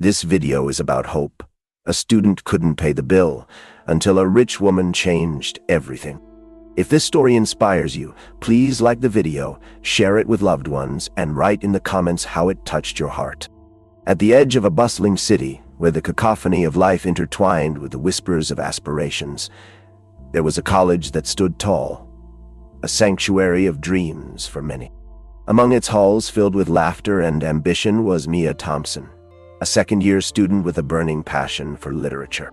This video is about hope. A student couldn't pay the bill until a rich woman changed everything. If this story inspires you, please like the video, share it with loved ones, and write in the comments how it touched your heart. At the edge of a bustling city, where the cacophony of life intertwined with the whispers of aspirations, there was a college that stood tall, a sanctuary of dreams for many. Among its halls filled with laughter and ambition was Mia Thompson, a second-year student with a burning passion for literature.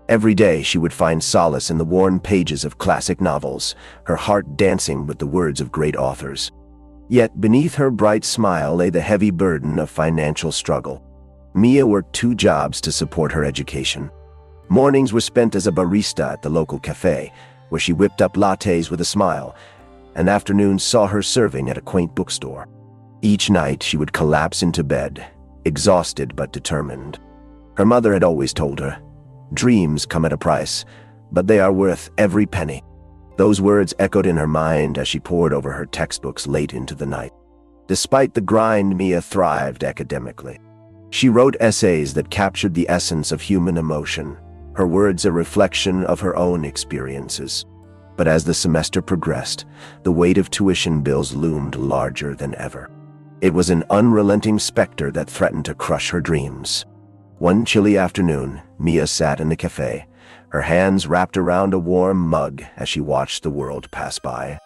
Every day she would find solace in the worn pages of classic novels, her heart dancing with the words of great authors. Yet beneath her bright smile lay the heavy burden of financial struggle. Mia worked 2 jobs to support her education. Mornings were spent as a barista at the local cafe, where she whipped up lattes with a smile, and afternoons saw her serving at a quaint bookstore. Each night she would collapse into bed, exhausted but determined. Her mother had always told her, "Dreams come at a price, but they are worth every penny." Those words echoed in her mind as she pored over her textbooks late into the night. Despite the grind, Mia thrived academically. She wrote essays that captured the essence of human emotion, her words a reflection of her own experiences. But as the semester progressed, the weight of tuition bills loomed larger than ever. It was an unrelenting specter that threatened to crush her dreams. One chilly afternoon, Mia sat in the cafe, her hands wrapped around a warm mug as she watched the world pass by.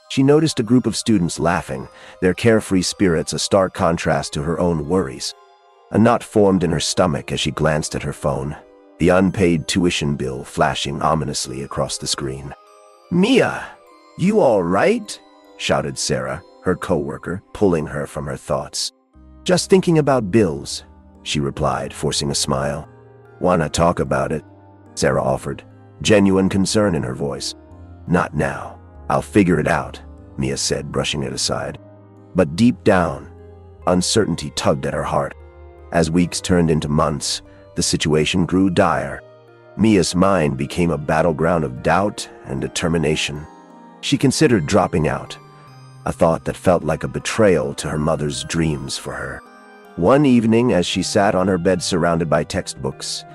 She noticed a group of students laughing, their carefree spirits a stark contrast to her own worries. A knot formed in her stomach as she glanced at her phone, the unpaid tuition bill flashing ominously across the screen. "Mia, you all right?" shouted Sarah, her coworker, pulling her from her thoughts. "Just thinking about bills," she replied, forcing a smile. "Wanna talk about it?" Sarah offered, genuine concern in her voice. "Not now. I'll figure it out," Mia said, brushing it aside. But deep down, uncertainty tugged at her heart. As weeks turned into months, the situation grew dire. Mia's mind became a battleground of doubt and determination. She considered dropping out, a thought that felt like a betrayal to her mother's dreams for her. One evening, as she sat on her bed surrounded by textbooks,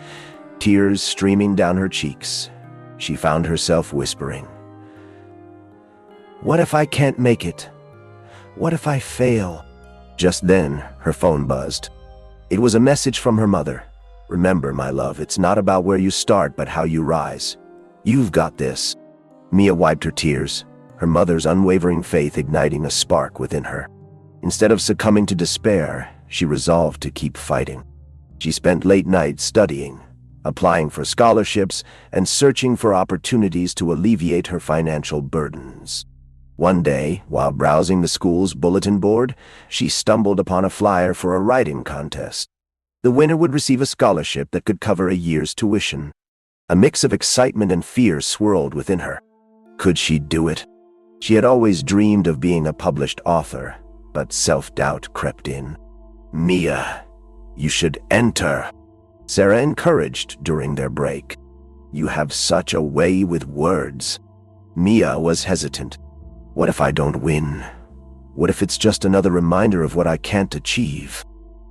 tears streaming down her cheeks, she found herself whispering, "What if I can't make it? What if I fail?" Just then, her phone buzzed. It was a message from her mother. "Remember, my love, it's not about where you start, but how you rise. You've got this." Mia wiped her tears, her mother's unwavering faith igniting a spark within her. Instead of succumbing to despair, she resolved to keep fighting. She spent late nights studying, applying for scholarships, and searching for opportunities to alleviate her financial burdens. One day, while browsing the school's bulletin board, she stumbled upon a flyer for a writing contest. The winner would receive a scholarship that could cover a year's tuition. A mix of excitement and fear swirled within her. Could she do it? She had always dreamed of being a published author, but self-doubt crept in. "Mia, you should enter," Sarah encouraged during their break. "You have such a way with words." Mia was hesitant. "What if I don't win? What if it's just another reminder of what I can't achieve?"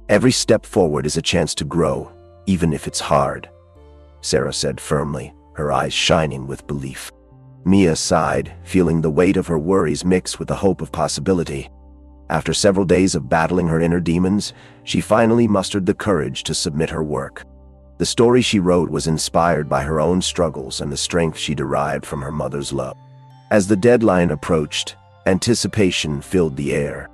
"Every step forward is a chance to grow, even if it's hard," Sarah said firmly, her eyes shining with belief. Mia sighed, feeling the weight of her worries mixed with the hope of possibility. After several days of battling her inner demons, she finally mustered the courage to submit her work. The story she wrote was inspired by her own struggles and the strength she derived from her mother's love. As the deadline approached, anticipation filled the air.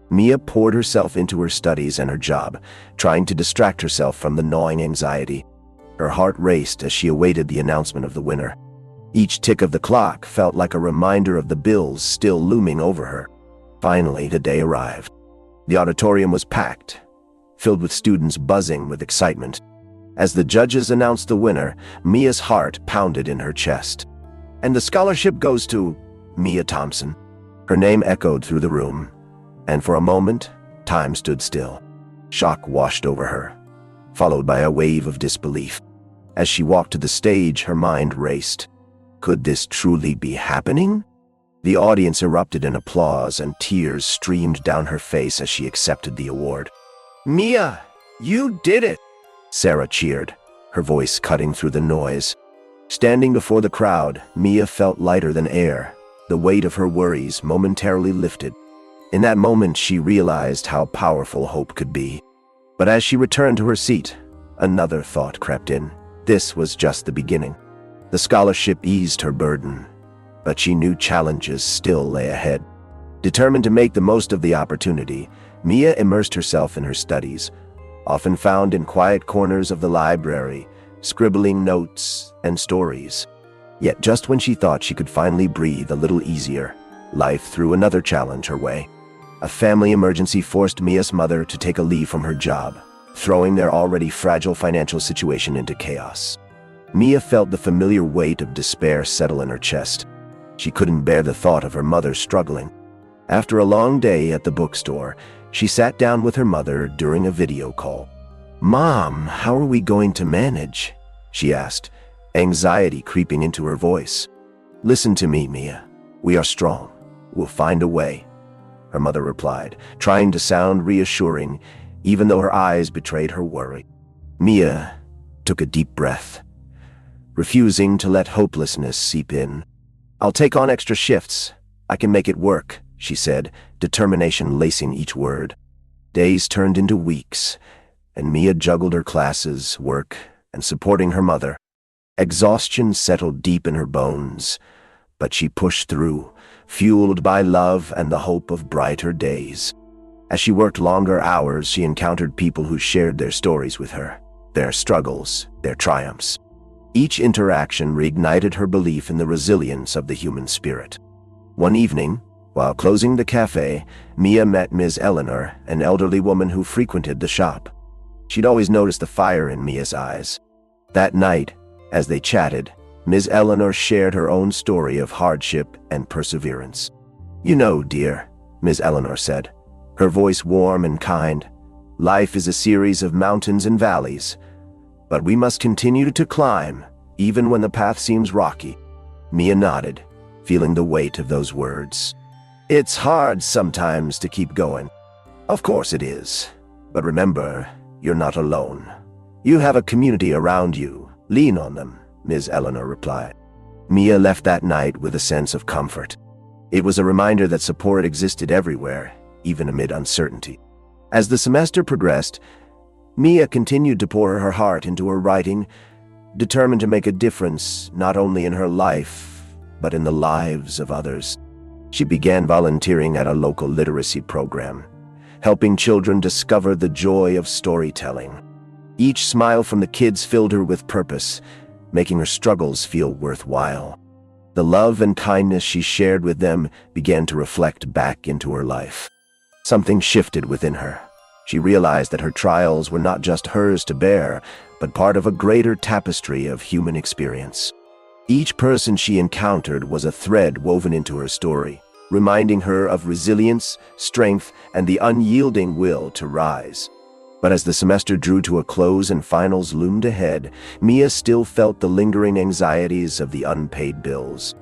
Mia poured herself into her studies and her job, trying to distract herself from the gnawing anxiety. Her heart raced as she awaited the announcement of the winner. Each tick of the clock felt like a reminder of the bills still looming over her. Finally, the day arrived. The auditorium was packed, filled with students buzzing with excitement. As the judges announced the winner, Mia's heart pounded in her chest. "And the scholarship goes to Mia Thompson." Her name echoed through the room, and for a moment, time stood still. Shock washed over her, followed by a wave of disbelief. As she walked to the stage, her mind raced. Could this truly be happening? The audience erupted in applause, and tears streamed down her face as she accepted the award. "Mia, you did it!" Sarah cheered, her voice cutting through the noise. Standing before the crowd, Mia felt lighter than air. The weight of her worries momentarily lifted. In that moment, she realized how powerful hope could be. But as she returned to her seat, another thought crept in. This was just the beginning. The scholarship eased her burden, but she knew challenges still lay ahead. Determined to make the most of the opportunity, Mia immersed herself in her studies, often found in quiet corners of the library, scribbling notes and stories. Yet just when she thought she could finally breathe a little easier, life threw another challenge her way. A family emergency forced Mia's mother to take a leave from her job, throwing their already fragile financial situation into chaos. Mia felt the familiar weight of despair settle in her chest. She couldn't bear the thought of her mother struggling. After a long day at the bookstore, she sat down with her mother during a video call. "Mom, how are we going to manage?" she asked, anxiety creeping into her voice. "Listen to me, Mia. We are strong. We'll find a way," her mother replied, trying to sound reassuring, even though her eyes betrayed her worry. Mia took a deep breath, refusing to let hopelessness seep in. "I'll take on extra shifts. I can make it work," she said, determination lacing each word. Days turned into weeks, and Mia juggled her classes, work, and supporting her mother. Exhaustion settled deep in her bones, but she pushed through, fueled by love and the hope of brighter days. As she worked longer hours, she encountered people who shared their stories with her, their struggles, their triumphs. Each interaction reignited her belief in the resilience of the human spirit. One evening, while closing the cafe, Mia met Ms. Eleanor, an elderly woman who frequented the shop. She'd always noticed the fire in Mia's eyes. That night, as they chatted, Ms. Eleanor shared her own story of hardship and perseverance. "You know, dear," Ms. Eleanor said, her voice warm and kind, "life is a series of mountains and valleys, but we must continue to climb, even when the path seems rocky." Mia nodded, feeling the weight of those words. "It's hard sometimes to keep going." "Of course it is. But remember, you're not alone. You have a community around you. Lean on them," Ms. Eleanor replied. Mia left that night with a sense of comfort. It was a reminder that support existed everywhere, even amid uncertainty. As the semester progressed, Mia continued to pour her heart into her writing, determined to make a difference not only in her life, but in the lives of others. She began volunteering at a local literacy program, helping children discover the joy of storytelling. Each smile from the kids filled her with purpose, making her struggles feel worthwhile. The love and kindness she shared with them began to reflect back into her life. Something shifted within her. She realized that her trials were not just hers to bear, but part of a greater tapestry of human experience. Each person she encountered was a thread woven into her story, reminding her of resilience, strength, and the unyielding will to rise. But as the semester drew to a close and finals loomed ahead, Mia still felt the lingering anxieties of the unpaid bills.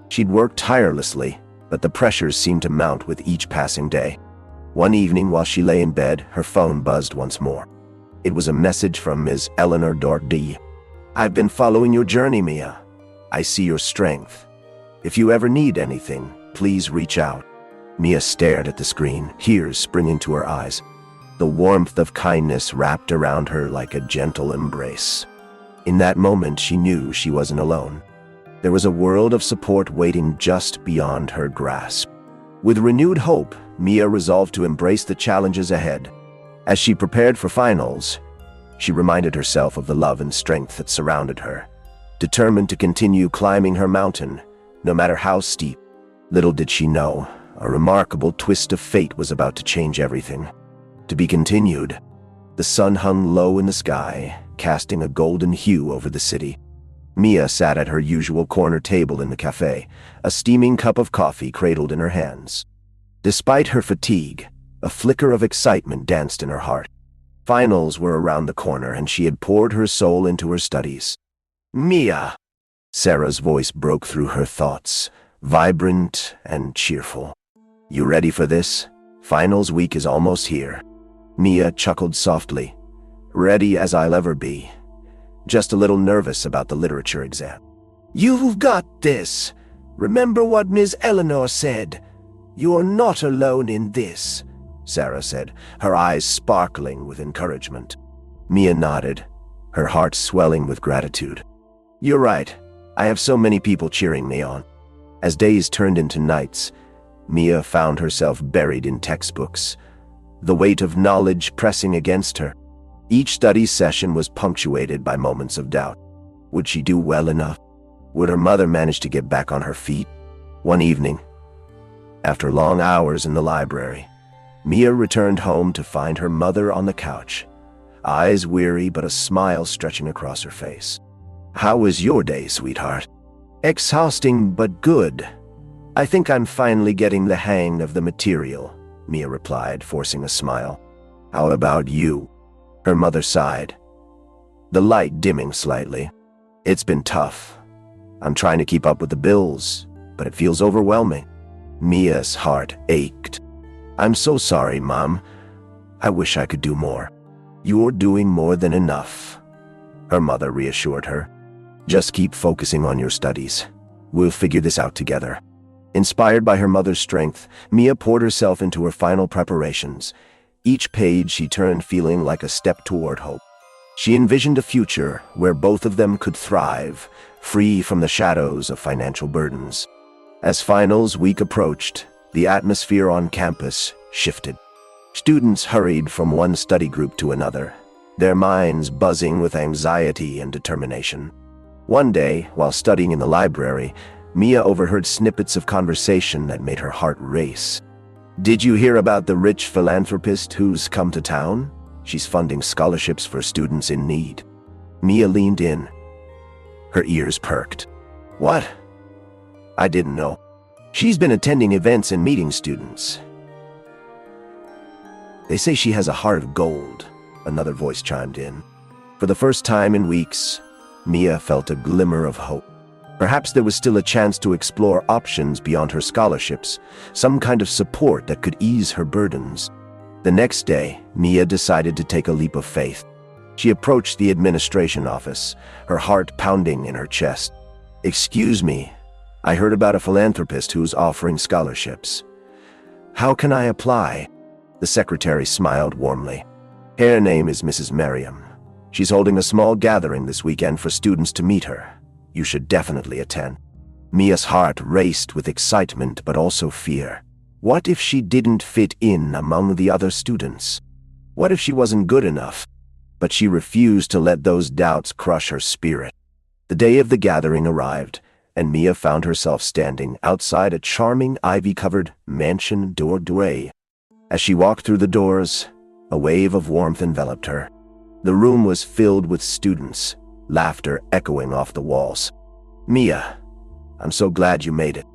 She'd worked tirelessly, but the pressures seemed to mount with each passing day. One evening while she lay in bed, her phone buzzed once more. It was a message from Ms. Eleanor Dordy. "I've been following your journey, Mia. I see your strength. If you ever need anything, please reach out." Mia stared at the screen, tears springing to her eyes. The warmth of kindness wrapped around her like a gentle embrace. In that moment, she knew she wasn't alone. There was a world of support waiting just beyond her grasp. With renewed hope, Mia resolved to embrace the challenges ahead. As she prepared for finals, she reminded herself of the love and strength that surrounded her, determined to continue climbing her mountain, no matter how steep. Little did she know, a remarkable twist of fate was about to change everything. To be continued. The sun hung low in the sky, casting a golden hue over the city. Mia sat at her usual corner table in the cafe, a steaming cup of coffee cradled in her hands. Despite her fatigue, a flicker of excitement danced in her heart. Finals were around the corner, and she had poured her soul into her studies. "Mia!" Sarah's voice broke through her thoughts, vibrant and cheerful. "You ready for this? Finals week is almost here." Mia chuckled softly, Ready as I'll ever be. Just a little nervous about the literature exam. You've got this. Remember what Miss Eleanor said. You're not alone in this, Sarah said, her eyes sparkling with encouragement. Mia nodded, her heart swelling with gratitude. You're right. I have so many people cheering me on. As days turned into nights, Mia found herself buried in textbooks, the weight of knowledge pressing against her. Each study session was punctuated by moments of doubt. Would she do well enough? Would her mother manage to get back on her feet? One evening, after long hours in the library, Mia returned home to find her mother on the couch, eyes weary but a smile stretching across her face. How was your day, sweetheart? Exhausting but good. I think I'm finally getting the hang of the material, Mia replied, forcing a smile. How about you? Her mother sighed, the light dimming slightly. It's been tough. I'm trying to keep up with the bills, but it feels overwhelming. Mia's heart ached. I'm so sorry, Mom. I wish I could do more. You're doing more than enough, her mother reassured her. Just keep focusing on your studies. We'll figure this out together. Inspired by her mother's strength, Mia poured herself into her final preparations. Each page she turned feeling like a step toward hope. She envisioned a future where both of them could thrive, free from the shadows of financial burdens. As finals week approached, the atmosphere on campus shifted. Students hurried from one study group to another, their minds buzzing with anxiety and determination. One day, while studying in the library, Mia overheard snippets of conversation that made her heart race. Did you hear about the rich philanthropist who's come to town? She's funding scholarships for students in need. Mia leaned in. Her ears perked. What? I didn't know. She's been attending events and meeting students. They say she has a heart of gold, another voice chimed in. For the first time in weeks, Mia felt a glimmer of hope. Perhaps there was still a chance to explore options beyond her scholarships, some kind of support that could ease her burdens. The next day, Mia decided to take a leap of faith. She approached the administration office, her heart pounding in her chest. Excuse me, I heard about a philanthropist who's offering scholarships. How can I apply? The secretary smiled warmly. Her name is Mrs. Merriam. She's holding a small gathering this weekend for students to meet her. You should definitely attend. Mia's heart raced with excitement but also fear. What if she didn't fit in among the other students? What if she wasn't good enough? But she refused to let those doubts crush her spirit. The day of the gathering arrived, and Mia found herself standing outside a charming ivy-covered mansion door-to-door. As she walked through the doors, a wave of warmth enveloped her. The room was filled with students, laughter echoing off the walls. Mia, I'm so glad you made it,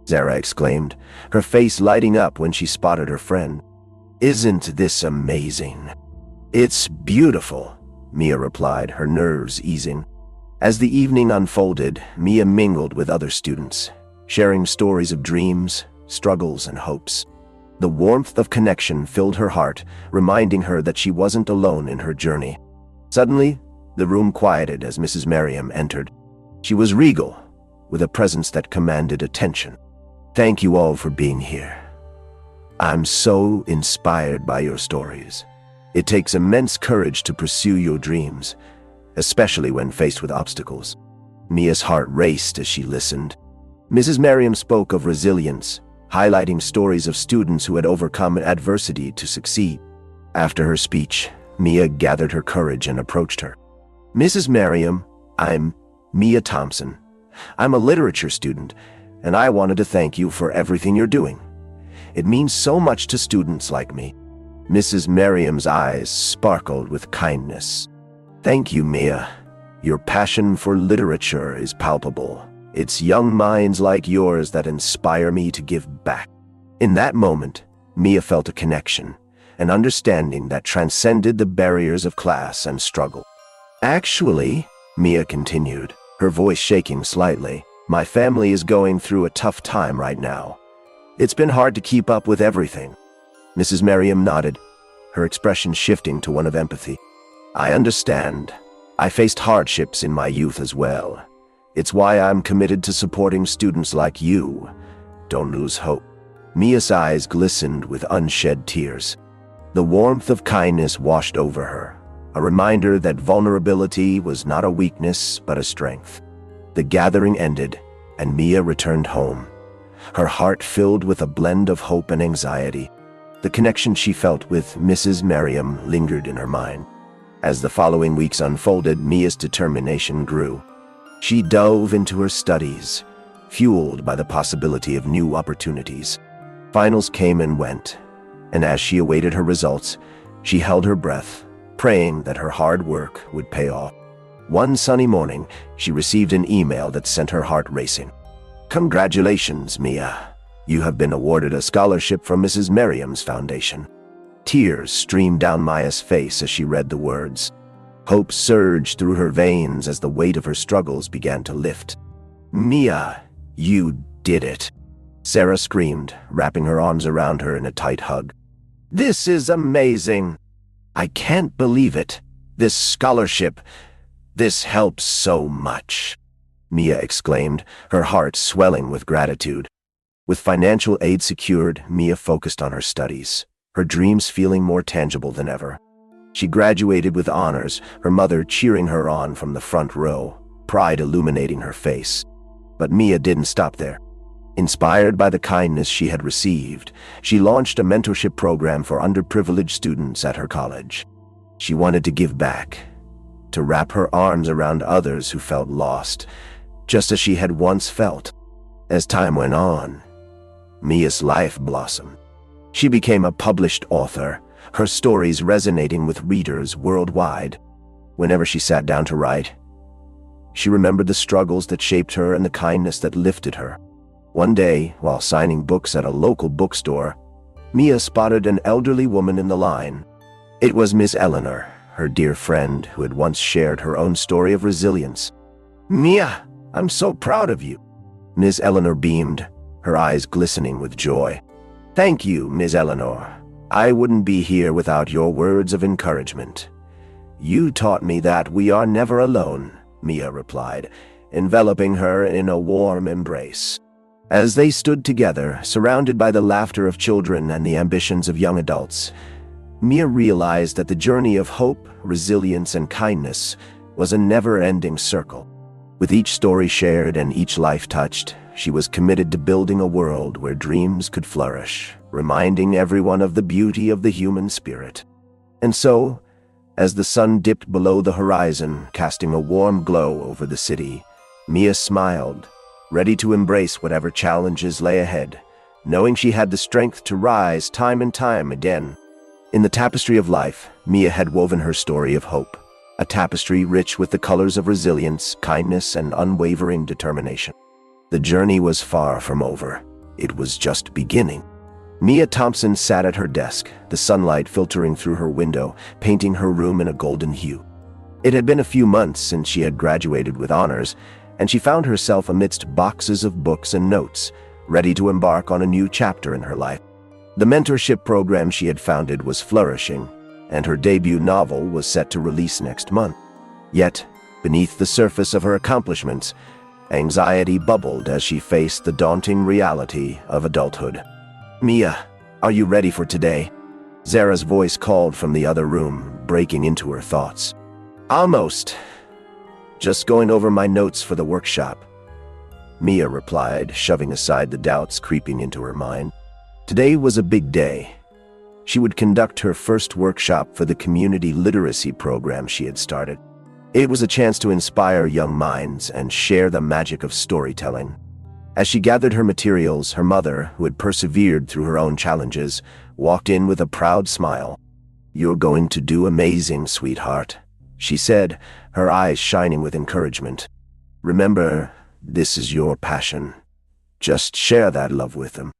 Zara exclaimed, her face lighting up when she spotted her friend. Isn't this amazing? It's beautiful, Mia replied, her nerves easing. As the evening unfolded, Mia mingled with other students, sharing stories of dreams, struggles, and hopes. The warmth of connection filled her heart, reminding her that she wasn't alone in her journey. Suddenly, the room quieted as Mrs. Merriam entered. She was regal, with a presence that commanded attention. Thank you all for being here. I'm so inspired by your stories. It takes immense courage to pursue your dreams, especially when faced with obstacles. Mia's heart raced as she listened. Mrs. Merriam spoke of resilience, highlighting stories of students who had overcome adversity to succeed. After her speech, Mia gathered her courage and approached her. Mrs. Merriam, I'm Mia Thompson. I'm a literature student, and I wanted to thank you for everything you're doing. It means so much to students like me. Mrs. Merriam's eyes sparkled with kindness. Thank you, Mia. Your passion for literature is palpable. It's young minds like yours that inspire me to give back. In that moment, Mia felt a connection, an understanding that transcended the barriers of class and struggle. Actually, Mia continued, her voice shaking slightly, my family is going through a tough time right now. It's been hard to keep up with everything. Mrs. Merriam nodded, her expression shifting to one of empathy. I understand. I faced hardships in my youth as well. It's why I'm committed to supporting students like you. Don't lose hope." Mia's eyes glistened with unshed tears. The warmth of kindness washed over her, a reminder that vulnerability was not a weakness but a strength. The gathering ended, and Mia returned home, her heart filled with a blend of hope and anxiety. The connection she felt with Mrs. Merriam lingered in her mind. As the following weeks unfolded, Mia's determination grew. She dove into her studies, fueled by the possibility of new opportunities. Finals came and went, and as she awaited her results, she held her breath, praying that her hard work would pay off. One sunny morning, she received an email that sent her heart racing. "Congratulations, Mia. You have been awarded a scholarship from Mrs. Merriam's foundation." Tears streamed down Mia's face as she read the words. Hope surged through her veins as the weight of her struggles began to lift. "Mia, you did it!" Sarah screamed, wrapping her arms around her in a tight hug. "This is amazing! I can't believe it! This scholarship, this helps so much!" Mia exclaimed, her heart swelling with gratitude. With financial aid secured, Mia focused on her studies, her dreams feeling more tangible than ever. She graduated with honors, her mother cheering her on from the front row, pride illuminating her face. But Mia didn't stop there. Inspired by the kindness she had received, she launched a mentorship program for underprivileged students at her college. She wanted to give back, to wrap her arms around others who felt lost, just as she had once felt. As time went on, Mia's life blossomed. She became a published author, her stories resonating with readers worldwide. Whenever she sat down to write, she remembered the struggles that shaped her and the kindness that lifted her. One day, while signing books at a local bookstore, Mia spotted an elderly woman in the line. It was Miss Eleanor, her dear friend who had once shared her own story of resilience. "Mia, I'm so proud of you." Miss Eleanor beamed, her eyes glistening with joy. "Thank you, Miss Eleanor. I wouldn't be here without your words of encouragement." "You taught me that we are never alone," Mia replied, enveloping her in a warm embrace. As they stood together, surrounded by the laughter of children and the ambitions of young adults, Mia realized that the journey of hope, resilience, and kindness was a never-ending circle. With each story shared and each life touched, she was committed to building a world where dreams could flourish, reminding everyone of the beauty of the human spirit. And so, as the sun dipped below the horizon, casting a warm glow over the city, Mia smiled, ready to embrace whatever challenges lay ahead, knowing she had the strength to rise time and time again. In the tapestry of life, Mia had woven her story of hope, a tapestry rich with the colors of resilience, kindness, and unwavering determination. The journey was far from over. It was just beginning. Mia Thompson sat at her desk, the sunlight filtering through her window, painting her room in a golden hue. It had been a few months since she had graduated with honors, and she found herself amidst boxes of books and notes, ready to embark on a new chapter in her life. The mentorship program she had founded was flourishing, and her debut novel was set to release next month. Yet, beneath the surface of her accomplishments, anxiety bubbled as she faced the daunting reality of adulthood. "Mia, are you ready for today?" Zara's voice called from the other room, breaking into her thoughts. "Almost. Just going over my notes for the workshop," Mia replied, shoving aside the doubts creeping into her mind. Today was a big day. She would conduct her first workshop for the community literacy program she had started. It was a chance to inspire young minds and share the magic of storytelling. As she gathered her materials, her mother, who had persevered through her own challenges, walked in with a proud smile. "You're going to do amazing, sweetheart," she said, her eyes shining with encouragement. "Remember, this is your passion. Just share that love with them."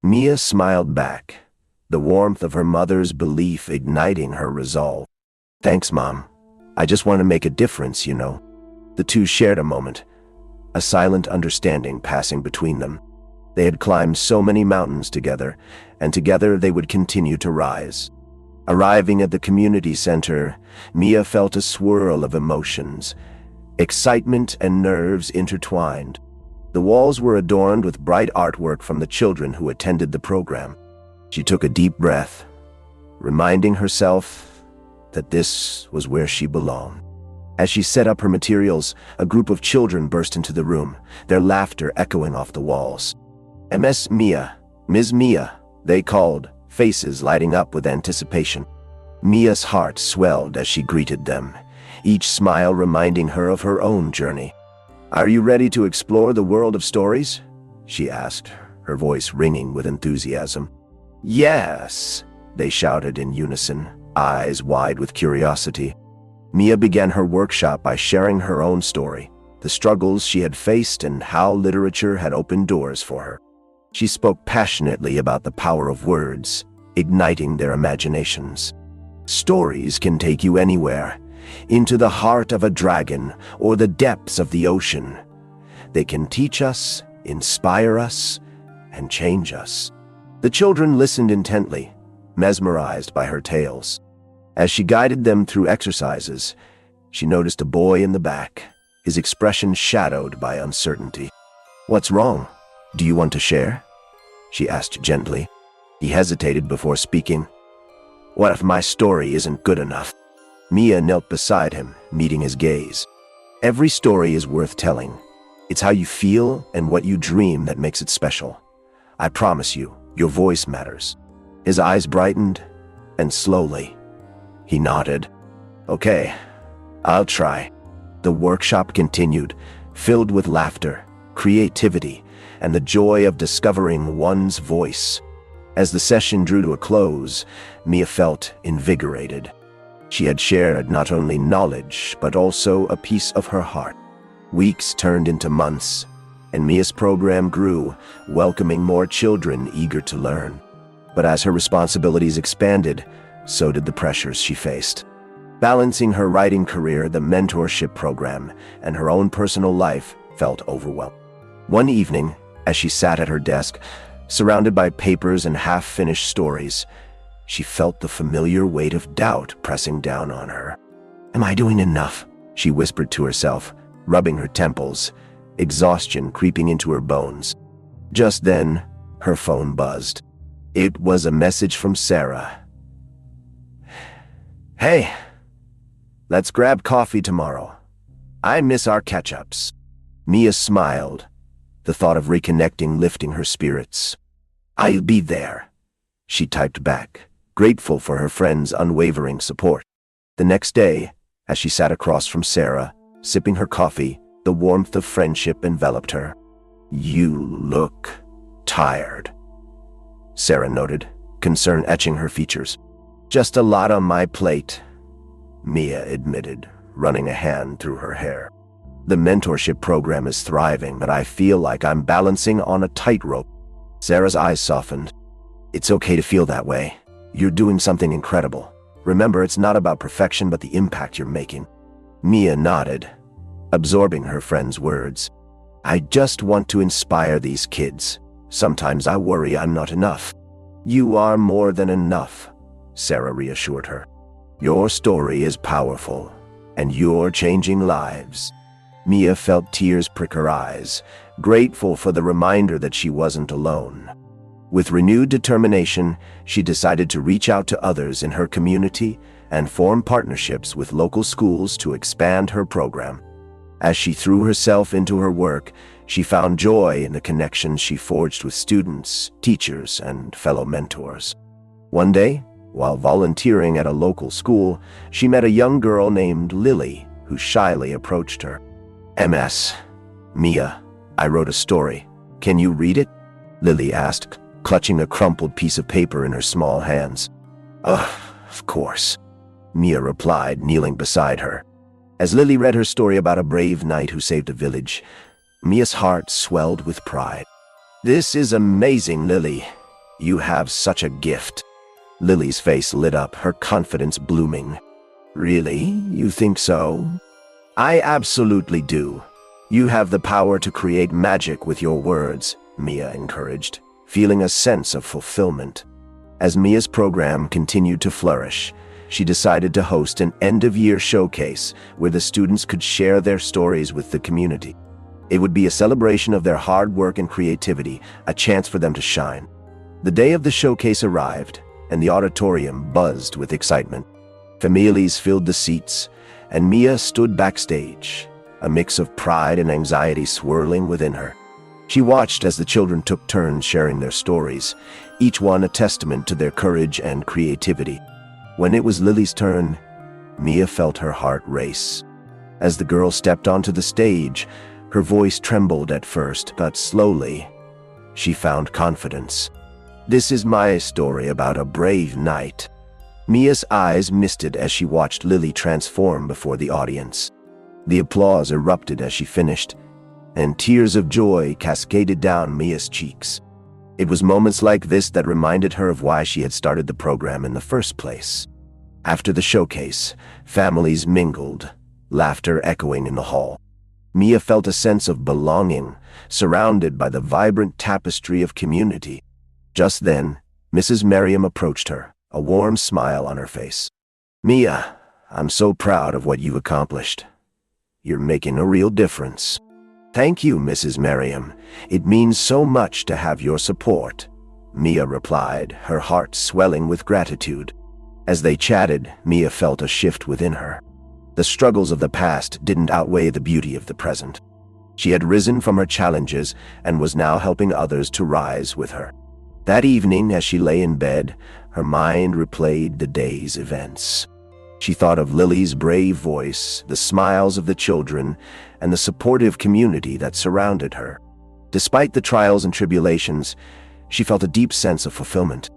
Mia smiled back, the warmth of her mother's belief igniting her resolve. "Thanks, Mom. I just want to make a difference, you know." The two shared a moment, a silent understanding passing between them. They had climbed so many mountains together, and together they would continue to rise. Arriving at the community center, Mia felt a swirl of emotions. Excitement and nerves intertwined. The walls were adorned with bright artwork from the children who attended the program. She took a deep breath, reminding herself that this was where she belonged. As she set up her materials, a group of children burst into the room, their laughter echoing off the walls. Ms. Mia, Ms. Mia, they called, faces lighting up with anticipation. Mia's heart swelled as she greeted them, each smile reminding her of her own journey. "Are you ready to explore the world of stories?" she asked, her voice ringing with enthusiasm. "Yes," they shouted in unison, eyes wide with curiosity. Mia began her workshop by sharing her own story, the struggles she had faced and how literature had opened doors for her. She spoke passionately about the power of words, igniting their imaginations. Stories can take you anywhere, into the heart of a dragon or the depths of the ocean. They can teach us, inspire us, and change us. The children listened intently, mesmerized by her tales. As she guided them through exercises, she noticed a boy in the back, his expression shadowed by uncertainty. "What's wrong? Do you want to share?" she asked gently. He hesitated before speaking. "What if my story isn't good enough?" Mia knelt beside him, meeting his gaze. "Every story is worth telling. It's how you feel and what you dream that makes it special. I promise you, your voice matters." His eyes brightened, and slowly, he nodded. "Okay, I'll try." The workshop continued, filled with laughter, creativity, and the joy of discovering one's voice. As the session drew to a close, Mia felt invigorated. She had shared not only knowledge, but also a piece of her heart. Weeks turned into months, and Mia's program grew, welcoming more children eager to learn. But as her responsibilities expanded, so did the pressures she faced. Balancing her writing career, the mentorship program, and her own personal life felt overwhelmed. One evening, as she sat at her desk, surrounded by papers and half-finished stories, she felt the familiar weight of doubt pressing down on her. "Am I doing enough?" she whispered to herself, rubbing her temples, exhaustion creeping into her bones. Just then, her phone buzzed. It was a message from Sarah. "Hey, let's grab coffee tomorrow. I miss our catch-ups." Mia smiled, the thought of reconnecting lifting her spirits. "I'll be there," she typed back, grateful for her friend's unwavering support. The next day, as she sat across from Sarah, sipping her coffee, the warmth of friendship enveloped her. "You look tired," Sarah noted, concern etching her features. "Just a lot on my plate," Mia admitted, running a hand through her hair. "The mentorship program is thriving, but I feel like I'm balancing on a tightrope." Sarah's eyes softened. "It's okay to feel that way. You're doing something incredible. Remember, it's not about perfection, but the impact you're making." Mia nodded, absorbing her friend's words. "I just want to inspire these kids. Sometimes I worry I'm not enough." "You are more than enough," Sarah reassured her. "Your story is powerful, and you're changing lives." Mia felt tears prick her eyes, grateful for the reminder that she wasn't alone. With renewed determination, she decided to reach out to others in her community and form partnerships with local schools to expand her program. As she threw herself into her work, she found joy in the connections she forged with students, teachers, and fellow mentors. One day, while volunteering at a local school, she met a young girl named Lily, who shyly approached her. "Ms. Mia, I wrote a story. Can you read it?" Lily asked, clutching a crumpled piece of paper in her small hands. Of course," Mia replied, kneeling beside her. As Lily read her story about a brave knight who saved a village, Mia's heart swelled with pride. "This is amazing, Lily. You have such a gift." Lily's face lit up, her confidence blooming. "Really? You think so?" "I absolutely do. You have the power to create magic with your words," Mia encouraged, feeling a sense of fulfillment. As Mia's program continued to flourish, she decided to host an end-of-year showcase where the students could share their stories with the community. It would be a celebration of their hard work and creativity, a chance for them to shine. The day of the showcase arrived, and the auditorium buzzed with excitement. Families filled the seats, and Mia stood backstage, a mix of pride and anxiety swirling within her. She watched as the children took turns sharing their stories, each one a testament to their courage and creativity. When it was Lily's turn, Mia felt her heart race. As the girl stepped onto the stage, her voice trembled at first, but slowly, she found confidence. "This is my story about a brave knight." Mia's eyes misted as she watched Lily transform before the audience. The applause erupted as she finished, and tears of joy cascaded down Mia's cheeks. It was moments like this that reminded her of why she had started the program in the first place. After the showcase, families mingled, laughter echoing in the hall. Mia felt a sense of belonging, surrounded by the vibrant tapestry of community. Just then, Mrs. Merriam approached her, a warm smile on her face. "Mia, I'm so proud of what you've accomplished. You're making a real difference." "Thank you, Mrs. Merriam. It means so much to have your support," Mia replied, her heart swelling with gratitude. As they chatted, Mia felt a shift within her. The struggles of the past didn't outweigh the beauty of the present. She had risen from her challenges and was now helping others to rise with her. That evening, as she lay in bed, her mind replayed the day's events. She thought of Lily's brave voice, the smiles of the children, and the supportive community that surrounded her. Despite the trials and tribulations, she felt a deep sense of fulfillment.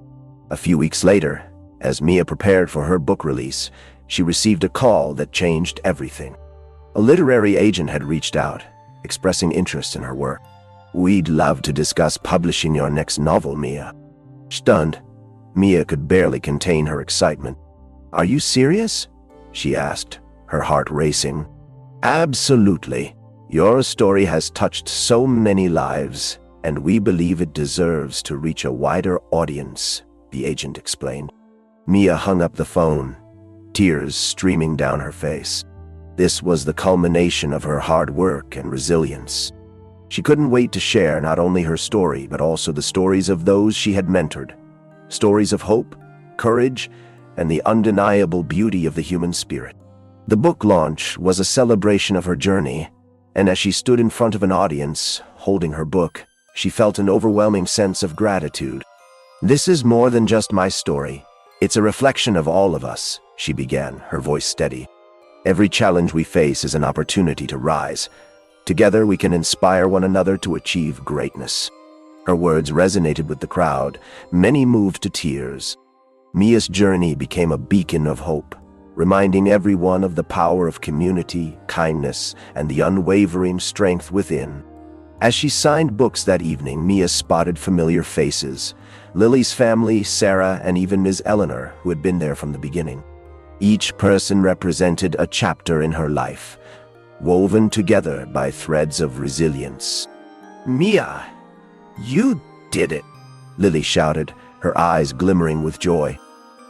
A few weeks later, as Mia prepared for her book release, she received a call that changed everything. A literary agent had reached out, expressing interest in her work. "We'd love to discuss publishing your next novel, Mia." Stunned, Mia could barely contain her excitement. "Are you serious?" she asked, her heart racing. "Absolutely. Your story has touched so many lives, and we believe it deserves to reach a wider audience," the agent explained. Mia hung up the phone, tears streaming down her face. This was the culmination of her hard work and resilience. She couldn't wait to share not only her story, but also the stories of those she had mentored. Stories of hope, courage, and the undeniable beauty of the human spirit. The book launch was a celebration of her journey, and as she stood in front of an audience, holding her book, she felt an overwhelming sense of gratitude. "This is more than just my story. It's a reflection of all of us," she began, her voice steady. "Every challenge we face is an opportunity to rise. Together we can inspire one another to achieve greatness." Her words resonated with the crowd, many moved to tears. Mia's journey became a beacon of hope, reminding everyone of the power of community, kindness, and the unwavering strength within. As she signed books that evening, Mia spotted familiar faces: Lily's family, Sarah, and even Ms. Eleanor, who had been there from the beginning. Each person represented a chapter in her life, woven together by threads of resilience. "Mia, you did it!" Lily shouted, her eyes glimmering with joy.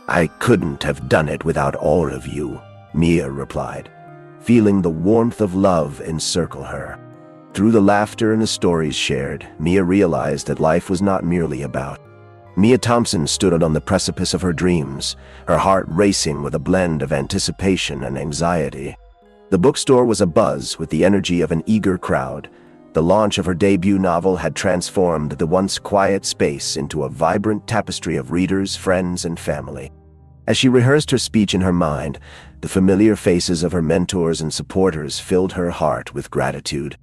"I couldn't have done it without all of you," Mia replied, feeling the warmth of love encircle her. Through the laughter and the stories shared, Mia realized that life was not merely about. Mia Thompson stood on the precipice of her dreams, her heart racing with a blend of anticipation and anxiety. The bookstore was abuzz with the energy of an eager crowd. The launch of her debut novel had transformed the once quiet space into a vibrant tapestry of readers, friends, and family. As she rehearsed her speech in her mind, the familiar faces of her mentors and supporters filled her heart with gratitude.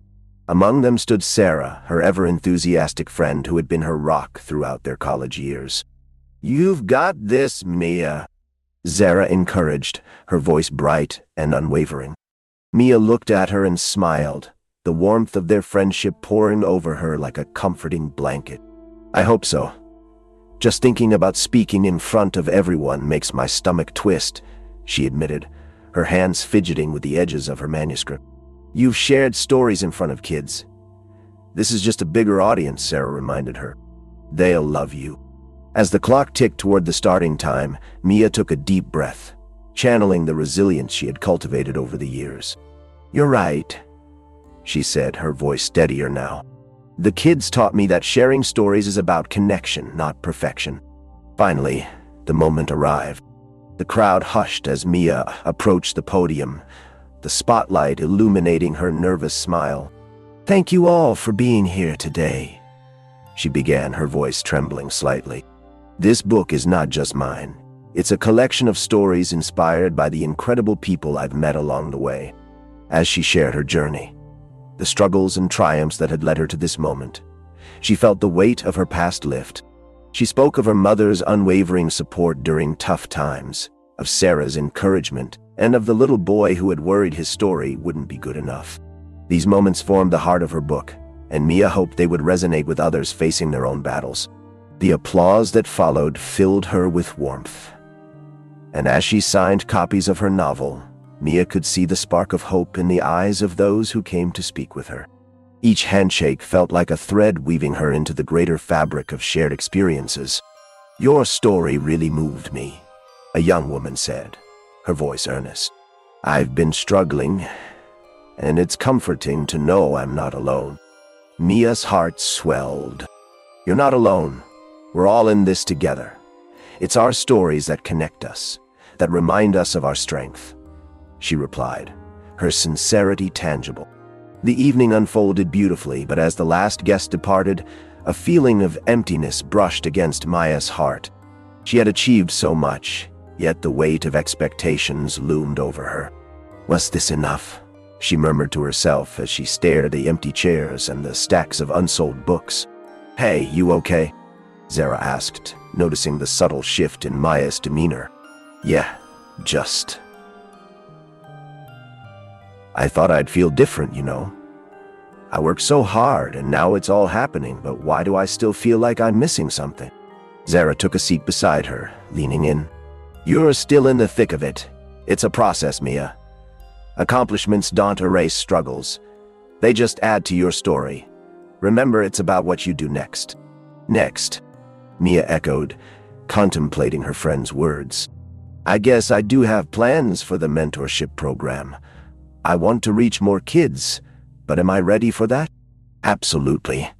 Among them stood Sarah, her ever-enthusiastic friend who had been her rock throughout their college years. "You've got this, Mia," Sarah encouraged, her voice bright and unwavering. Mia looked at her and smiled, the warmth of their friendship pouring over her like a comforting blanket. "I hope so. Just thinking about speaking in front of everyone makes my stomach twist," she admitted, her hands fidgeting with the edges of her manuscript. "You've shared stories in front of kids. This is just a bigger audience," Sarah reminded her. "They'll love you." As the clock ticked toward the starting time, Mia took a deep breath, channeling the resilience she had cultivated over the years. "You're right," she said, her voice steadier now. "The kids taught me that sharing stories is about connection, not perfection." Finally, the moment arrived. The crowd hushed as Mia approached the podium, the spotlight illuminating her nervous smile. "Thank you all for being here today," she began, her voice trembling slightly. "This book is not just mine. It's a collection of stories inspired by the incredible people I've met along the way." As she shared her journey, the struggles and triumphs that had led her to this moment, she felt the weight of her past lift. She spoke of her mother's unwavering support during tough times, of Sarah's encouragement, and of the little boy who had worried his story wouldn't be good enough. These moments formed the heart of her book, and Mia hoped they would resonate with others facing their own battles. The applause that followed filled her with warmth. And as she signed copies of her novel, Mia could see the spark of hope in the eyes of those who came to speak with her. Each handshake felt like a thread weaving her into the greater fabric of shared experiences. "Your story really moved me," a young woman said, her voice earnest. "I've been struggling, and it's comforting to know I'm not alone." Mia's heart swelled. "You're not alone. We're all in this together. It's our stories that connect us, that remind us of our strength," she replied, her sincerity tangible. The evening unfolded beautifully, but as the last guest departed, a feeling of emptiness brushed against Maya's heart. She had achieved so much, yet the weight of expectations loomed over her. "Was this enough?" she murmured to herself as she stared at the empty chairs and the stacks of unsold books. "Hey, you okay?" Zara asked, noticing the subtle shift in Maya's demeanor. "Yeah, just. I thought I'd feel different, you know. I worked so hard and now it's all happening, but why do I still feel like I'm missing something?" Zara took a seat beside her, leaning in. "You're still in the thick of it. It's a process, Mia. Accomplishments don't erase struggles. They just add to your story. Remember, it's about what you do next." "Next," Mia echoed, contemplating her friend's words. "I guess I do have plans for the mentorship program. I want to reach more kids, but am I ready for that?" "Absolutely.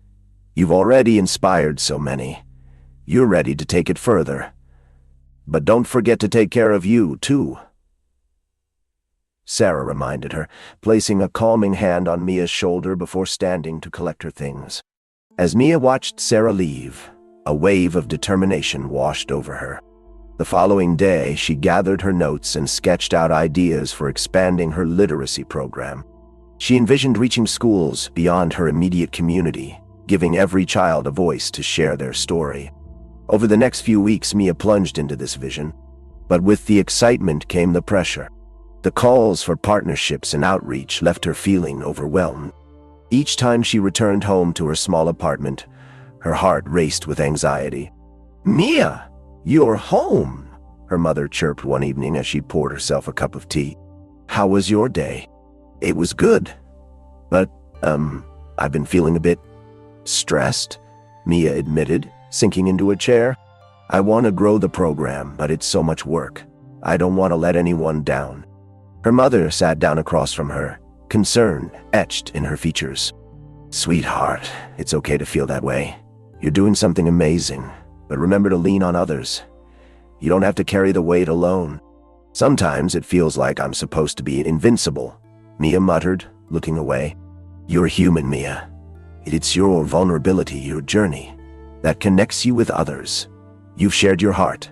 You've already inspired so many. You're ready to take it further. But don't forget to take care of you, too," Sarah reminded her, placing a calming hand on Mia's shoulder before standing to collect her things. As Mia watched Sarah leave, a wave of determination washed over her. The following day, she gathered her notes and sketched out ideas for expanding her literacy program. She envisioned reaching schools beyond her immediate community, giving every child a voice to share their story. Over the next few weeks, Mia plunged into this vision. But with the excitement came the pressure. The calls for partnerships and outreach left her feeling overwhelmed. Each time she returned home to her small apartment, her heart raced with anxiety. "Mia, you're home," her mother chirped one evening as she poured herself a cup of tea. "How was your day?" "It was good, but, I've been feeling a bit stressed," Mia admitted, sinking into a chair. "I want to grow the program, but it's so much work. I don't want to let anyone down." Her mother sat down across from her, concern etched in her features. "Sweetheart, it's okay to feel that way. You're doing something amazing, but remember to lean on others. You don't have to carry the weight alone. Sometimes it feels like I'm supposed to be invincible," Mia muttered, looking away. "You're human, Mia. It's your vulnerability, your journey, that connects you with others. You've shared your heart.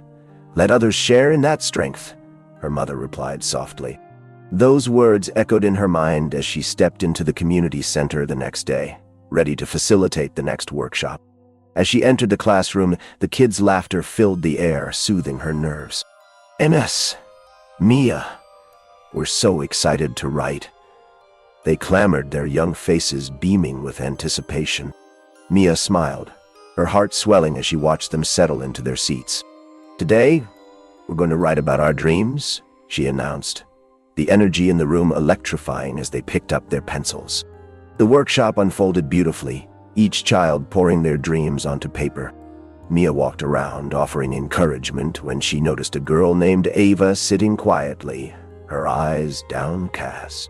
Let others share in that strength," her mother replied softly. Those words echoed in her mind as she stepped into the community center the next day, ready to facilitate the next workshop. As she entered the classroom, the kids' laughter filled the air, soothing her nerves. "MS, Mia, we're so excited to write." They clamored, their young faces beaming with anticipation. Mia smiled, her heart swelling as she watched them settle into their seats. "Today, we're going to write about our dreams," she announced, the energy in the room electrifying as they picked up their pencils. The workshop unfolded beautifully, each child pouring their dreams onto paper. Mia walked around, offering encouragement when she noticed a girl named Ava sitting quietly, her eyes downcast.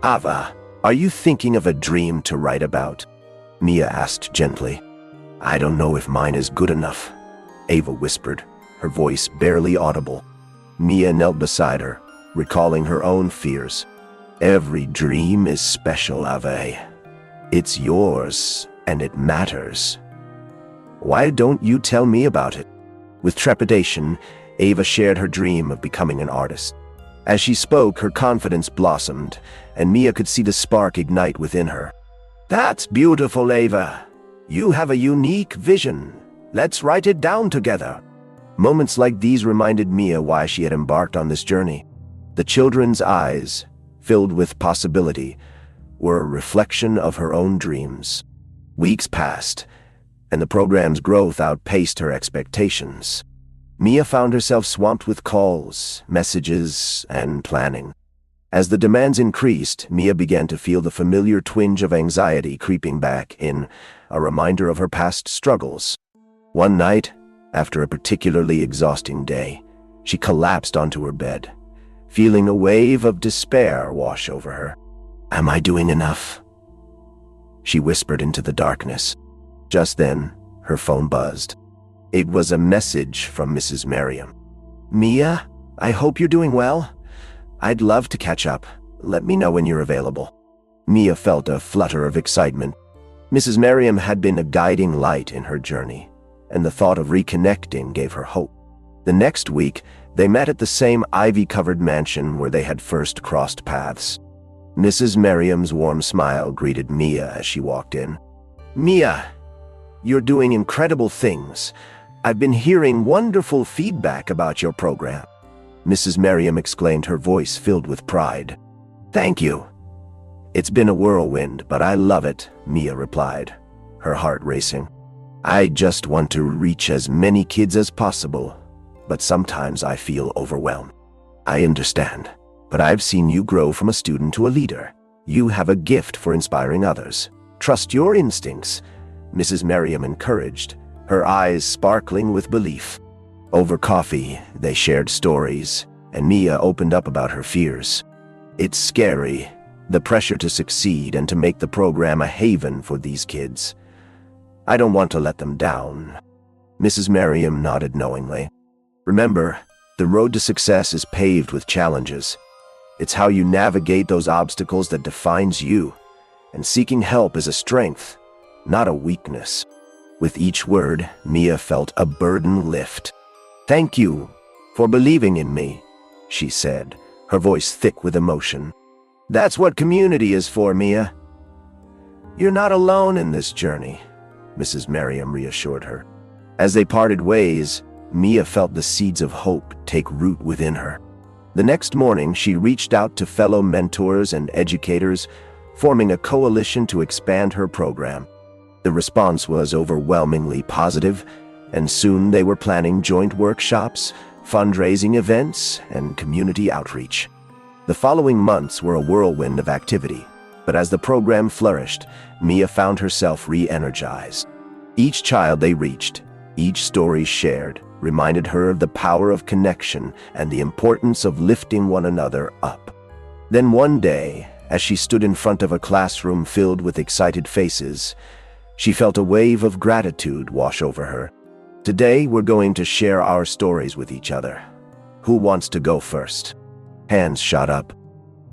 "Ava, are you thinking of a dream to write about?" Mia asked gently. "I don't know if mine is good enough," Ava whispered, her voice barely audible. Mia knelt beside her, recalling her own fears. "Every dream is special, Ava. It's yours, and it matters. Why don't you tell me about it?" With trepidation, Ava shared her dream of becoming an artist. As she spoke, her confidence blossomed, and Mia could see the spark ignite within her. "That's beautiful, Ava. You have a unique vision. Let's write it down together." Moments like these reminded Mia why she had embarked on this journey. The children's eyes, filled with possibility, were a reflection of her own dreams. Weeks passed, and the program's growth outpaced her expectations. Mia found herself swamped with calls, messages, and planning. As the demands increased, Mia began to feel the familiar twinge of anxiety creeping back in, a reminder of her past struggles. One night, after a particularly exhausting day, she collapsed onto her bed, feeling a wave of despair wash over her. "Am I doing enough?" she whispered into the darkness. Just then, her phone buzzed. It was a message from Mrs. Merriam. "Mia, I hope you're doing well. I'd love to catch up. Let me know when you're available." Mia felt a flutter of excitement. Mrs. Merriam had been a guiding light in her journey, and the thought of reconnecting gave her hope. The next week, they met at the same ivy-covered mansion where they had first crossed paths. Mrs. Merriam's warm smile greeted Mia as she walked in. "Mia, you're doing incredible things. I've been hearing wonderful feedback about your program," Mrs. Merriam exclaimed, her voice filled with pride. "Thank you. It's been a whirlwind, but I love it," Mia replied, her heart racing. "I just want to reach as many kids as possible, but sometimes I feel overwhelmed." "I understand, but I've seen you grow from a student to a leader. You have a gift for inspiring others. Trust your instincts," Mrs. Merriam encouraged, her eyes sparkling with belief. Over coffee, they shared stories, and Mia opened up about her fears. "It's scary, the pressure to succeed and to make the program a haven for these kids. I don't want to let them down." Mrs. Merriam nodded knowingly. "Remember, the road to success is paved with challenges. It's how you navigate those obstacles that defines you, and seeking help is a strength, not a weakness." With each word, Mia felt a burden lift. "Thank you for believing in me," she said, her voice thick with emotion. "That's what community is for, Mia. You're not alone in this journey," Mrs. Merriam reassured her. As they parted ways, Mia felt the seeds of hope take root within her. The next morning, she reached out to fellow mentors and educators, forming a coalition to expand her program. The response was overwhelmingly positive, and soon they were planning joint workshops, fundraising events, and community outreach. The following months were a whirlwind of activity, but as the program flourished, Mia found herself re-energized. Each child they reached, each story shared, reminded her of the power of connection and the importance of lifting one another up. Then one day, as she stood in front of a classroom filled with excited faces, she felt a wave of gratitude wash over her. "Today, we're going to share our stories with each other. Who wants to go first?" Hands shot up,